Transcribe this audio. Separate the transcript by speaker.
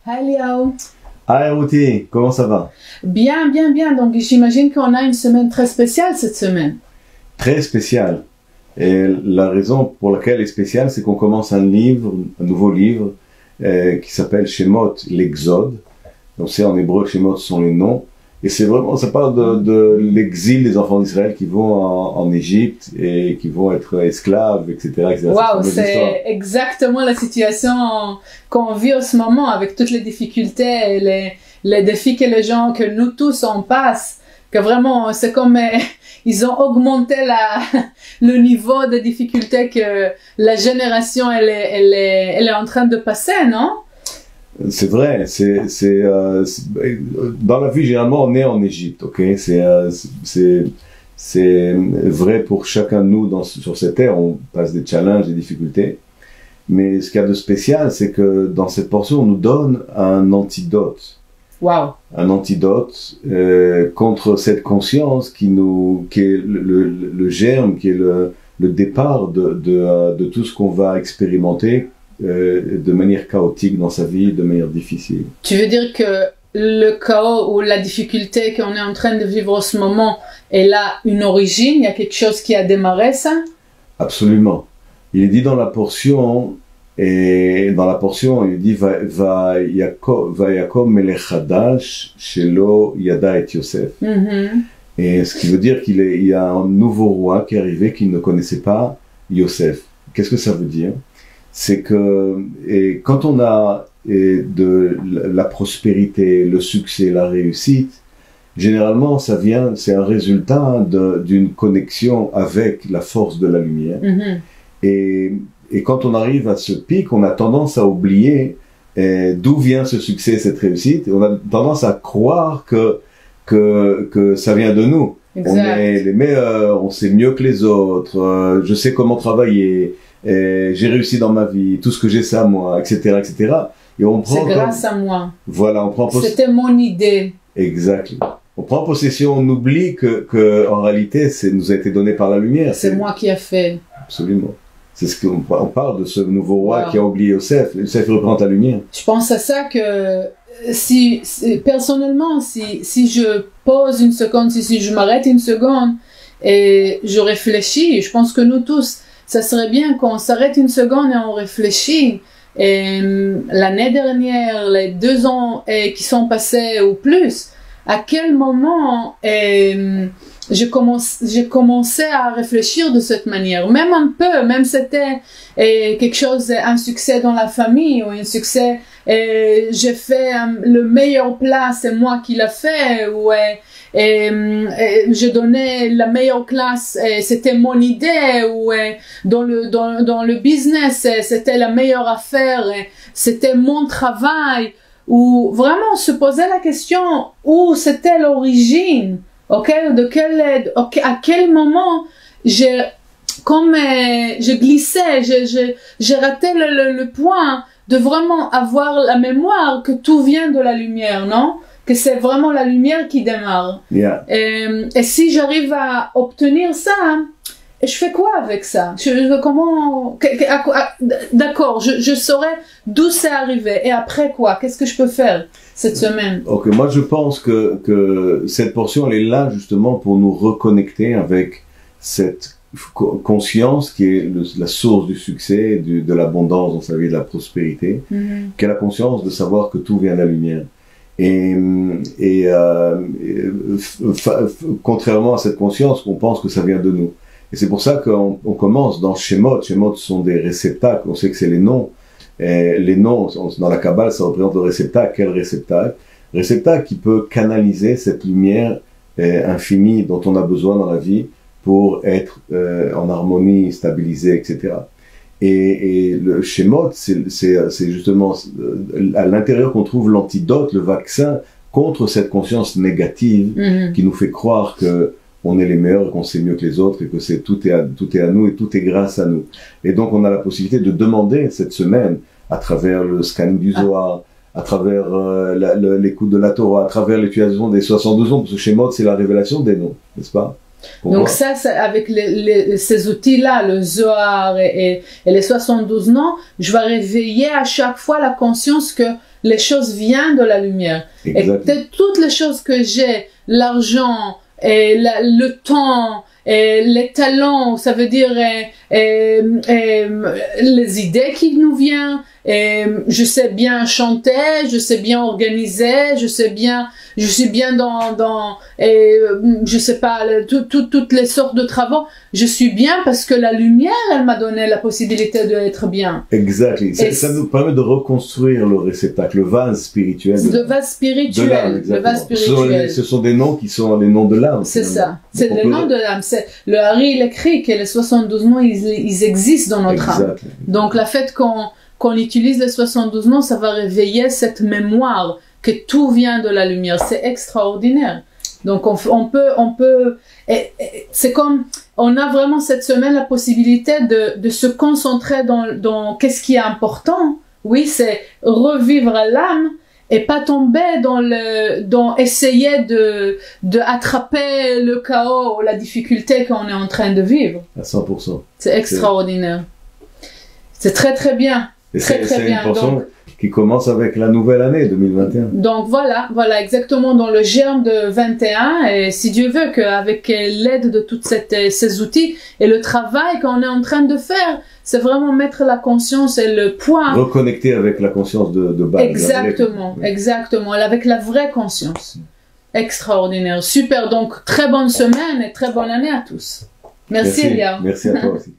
Speaker 1: Hi Liao.
Speaker 2: Hi Ruti, comment ça va?
Speaker 1: Bien, bien, bien. Donc j'imagine qu'on a une semaine très spéciale cette semaine.
Speaker 2: Très spéciale. Et la raison pour laquelle elle est spéciale, c'est qu'on commence un nouveau livre, qui s'appelle Shemot, l'Exode. Donc c'est en hébreu, Shemot sont les noms. Et c'est vraiment, ça parle de l'exil des enfants d'Israël qui vont en Égypte et qui vont être esclaves, etc.
Speaker 1: Waouh, c'est exactement la situation qu'on vit en ce moment avec toutes les difficultés et les défis que nous tous on passe. Que vraiment, c'est comme ils ont augmenté le niveau de difficulté que la génération elle est en train de passer, non?
Speaker 2: C'est vrai, dans la vie généralement on est en Égypte, ok? C'est vrai pour chacun de nous sur cette terre, on passe des challenges, des difficultés. Mais ce qu'il y a de spécial, c'est que dans cette portion, on nous donne un antidote.
Speaker 1: Wow.
Speaker 2: Un antidote contre cette conscience qui est le germe, qui est le départ de tout ce qu'on va expérimenter de manière chaotique dans sa vie, de manière difficile.
Speaker 1: Tu veux dire que le chaos ou la difficulté qu'on est en train de vivre en ce moment, elle a une origine, il y a quelque chose qui a démarré ça?
Speaker 2: Absolument. Il est dit dans la portion, il dit va Yaakov melech hadash shelo yada et Yosef. Et ce qui veut dire qu'il y a un nouveau roi qui est arrivé qui ne connaissait pas Yosef. Qu'est-ce que ça veut dire? C'est que quand on a de la prospérité, le succès, la réussite, généralement c'est un résultat d'une connexion avec la force de la lumière. Et quand on arrive à ce pic, on a tendance à oublier d'où vient ce succès, cette réussite. On a tendance à croire que ça vient de nous.
Speaker 1: Exact.
Speaker 2: On est les meilleurs, on sait mieux que les autres, je sais comment travailler. J'ai réussi dans ma vie, tout ce que j'ai c'est à moi, etc., etc. Et on prend
Speaker 1: c'est grâce à moi.
Speaker 2: Voilà, on prend
Speaker 1: C'était mon idée.
Speaker 2: Exactement. On prend possession, on oublie que en réalité, nous a été donné par la lumière.
Speaker 1: C'est moi qui ai fait.
Speaker 2: Absolument. C'est ce qu'on parle de ce nouveau roi qui a oublié Yosef. Yosef représente la lumière.
Speaker 1: Je pense à ça que personnellement, si je pose une seconde, si je m'arrête une seconde et je réfléchis, je pense que nous tous, ça serait bien qu'on s'arrête une seconde et on réfléchit. Et l'année dernière, les 2 ans qui sont passés ou plus, à quel moment j'ai commencé à réfléchir de cette manière, même un peu, même c'était quelque chose, un succès dans la famille ou un succès, j'ai fait le meilleur plat, c'est moi qui l'ai fait, ou j'ai donné la meilleure classe, c'était mon idée, ou dans le business, c'était la meilleure affaire, c'était mon travail, ou vraiment se poser la question où c'était l'origine. À quel moment j'ai glissé, j'ai raté le point de vraiment avoir la mémoire que tout vient de la lumière, non? Que c'est vraiment la lumière qui démarre.
Speaker 2: Yeah.
Speaker 1: Et si j'arrive à obtenir ça, je fais quoi avec ça? D'accord, je saurais d'où c'est arrivé. Et après quoi? Qu'est-ce que je peux faire cette semaine?
Speaker 2: Ok, moi je pense que cette portion, elle est là justement pour nous reconnecter avec cette conscience qui est la source du succès, de l'abondance dans sa vie, de la prospérité, qui est la conscience de savoir que tout vient de la lumière. Et contrairement à cette conscience, on pense que ça vient de nous. Et c'est pour ça qu'on commence dans Shemot. Shemot sont des réceptacles. On sait que c'est les noms. Et les noms, dans la Kabbale, ça représente le réceptacle. Quel réceptacle? Réceptacle qui peut canaliser cette lumière infinie dont on a besoin dans la vie pour être en harmonie, stabilisé, etc. Et le Shemot, c'est justement à l'intérieur qu'on trouve l'antidote, le vaccin contre cette conscience négative qui nous fait croire que on est les meilleurs, qu'on sait mieux que les autres et que tout est à nous et tout est grâce à nous. Et donc on a la possibilité de demander cette semaine, à travers le scanning du Zohar, à travers l'écoute de la Torah, à travers l'utilisation des 72 noms, parce que Shemot c'est la révélation des noms, n'est-ce pas?
Speaker 1: Donc ça, avec ces outils-là, le Zohar et les 72 noms, je vais réveiller à chaque fois la conscience que les choses viennent de la lumière.
Speaker 2: Exactement.
Speaker 1: Et peut-être toutes les choses que j'ai, l'argent, et le temps, et les talents, ça veut dire les idées qui nous viennent, et je sais bien chanter, je sais bien organiser, je suis bien dans je sais pas, toutes les sortes de travaux. Je suis bien parce que la lumière, elle m'a donné la possibilité d'être bien.
Speaker 2: Exactement. Ça nous permet de reconstruire le réceptacle, le vase spirituel.
Speaker 1: Le vase spirituel.
Speaker 2: Le vase spirituel. Ce sont des noms qui sont les noms de l'âme.
Speaker 1: C'est ça. C'est les noms de l'âme. Le Hari, il écrit que les 72 noms, ils existent dans notre âme. Donc, le fait qu'on utilise les 72 noms, ça va réveiller cette mémoire que tout vient de la lumière. C'est extraordinaire. Donc, on peut, c'est comme, on a vraiment cette semaine la possibilité de se concentrer dans qu'est-ce qui est important. Oui, c'est revivre l'âme et pas tomber dans essayer de attraper le chaos ou la difficulté qu'on est en train de vivre.
Speaker 2: À 100%.
Speaker 1: C'est extraordinaire. C'est très très bien. Très bien.
Speaker 2: Une portion qui commence avec la nouvelle année 2021.
Speaker 1: Donc voilà exactement dans le germe de 21, et si Dieu veut qu'avec l'aide de tous ces outils et le travail qu'on est en train de faire, c'est vraiment mettre la conscience et le point.
Speaker 2: Reconnecter avec la conscience de base.
Speaker 1: Exactement, avec la vraie conscience. Extraordinaire, super, donc très bonne semaine et très bonne année à tous. Merci Elia.
Speaker 2: Merci à toi aussi.